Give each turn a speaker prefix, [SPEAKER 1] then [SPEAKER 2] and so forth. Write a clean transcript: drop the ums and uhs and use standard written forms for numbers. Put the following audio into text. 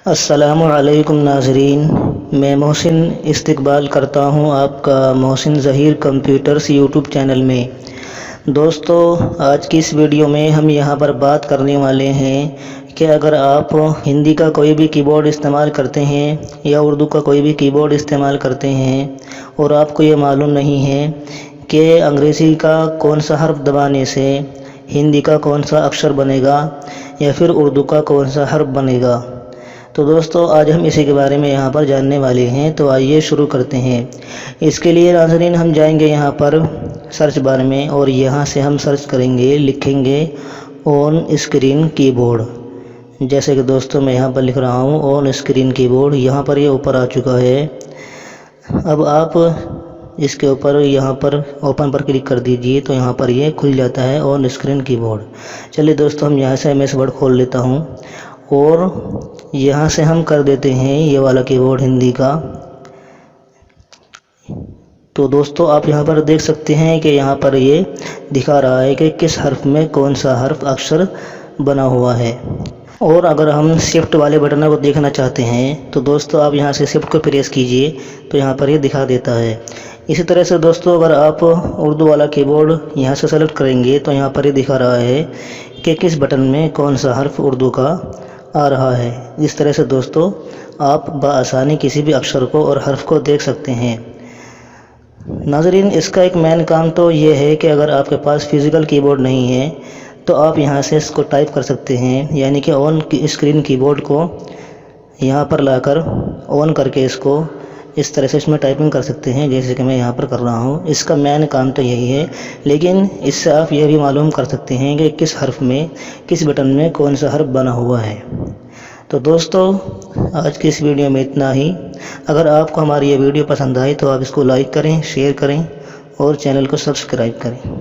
[SPEAKER 1] السلام علیکم ناظرین، میں محسن استقبال کرتا ہوں آپ کا محسن ظہیر کمپیوٹرز یوٹیوب چینل میں۔ دوستو، آج کی اس ویڈیو میں ہم یہاں پر بات کرنے والے ہیں کہ اگر آپ ہندی کا کوئی بھی کی بورڈ استعمال کرتے ہیں یا اردو کا کوئی بھی کی بورڈ استعمال کرتے ہیں اور آپ کو یہ معلوم نہیں ہے کہ انگریزی کا کون سا حرف دبانے سے ہندی کا کون سا اکشر بنے گا یا پھر اردو کا کون سا حرف بنے گا، تو دوستو آج ہم اسی کے بارے میں یہاں پر جاننے والے ہیں۔ تو آئیے شروع کرتے ہیں۔ اس کے لیے ناظرین ہم جائیں گے یہاں پر سرچ بار میں اور یہاں سے ہم سرچ کریں گے، لکھیں گے آن اسکرین کی بورڈ۔ جیسے کہ دوستو میں یہاں پر لکھ رہا ہوں آن اسکرین کی بورڈ، یہاں پر یہ اوپر آ چکا ہے۔ اب آپ اس کے اوپر یہاں پر اوپن پر کلک کر دیجئے تو یہاں پر یہ کھل جاتا ہے آن اسکرین کی بورڈ۔ چلیے دوستو ہم یہاں سے ایم ایس ورڈ کھول لیتا ہوں اور یہاں سے ہم کر دیتے ہیں یہ والا کی بورڈ ہندی کا۔ تو دوستو آپ یہاں پر دیکھ سکتے ہیں کہ یہاں پر یہ دکھا رہا ہے کہ کس حرف میں کون سا حرف اکشر بنا ہوا ہے۔ اور اگر ہم شفٹ والے بٹن کو دیکھنا چاہتے ہیں تو دوستو آپ یہاں سے شفٹ کو پریس کیجئے تو یہاں پر یہ دکھا دیتا ہے۔ اسی طرح سے دوستو اگر آپ اردو والا کی بورڈ یہاں سے سلیکٹ کریں گے تو یہاں پر یہ دکھا رہا ہے کہ کس بٹن میں کون سا حرف اردو کا آ رہا ہے۔ اس طرح سے دوستو آپ بآسانی کسی بھی اکشر کو اور حرف کو دیکھ سکتے ہیں۔ ناظرین اس کا ایک مین کام تو یہ ہے کہ اگر آپ کے پاس فزیکل کی بورڈ نہیں ہے تو آپ یہاں سے اس کو ٹائپ کر سکتے ہیں، یعنی کہ آن اسکرین کی بورڈ کو یہاں پر لا کر آن کر کے اس کو اس طرح سے اس میں ٹائپنگ کر سکتے ہیں، جیسے کہ میں یہاں پر کر رہا ہوں۔ اس کا مین کام تو یہی ہے، لیکن اس سے آپ یہ بھی معلوم کر سکتے ہیں کہ کس حرف میں کس بٹن میں کون سا حرف بنا ہوا ہے۔ تو دوستو آج کی اس ویڈیو میں اتنا ہی۔ اگر آپ کو ہماری یہ ویڈیو پسند آئی تو آپ اس کو لائک کریں، شیئر کریں اور چینل کو سبسکرائب کریں۔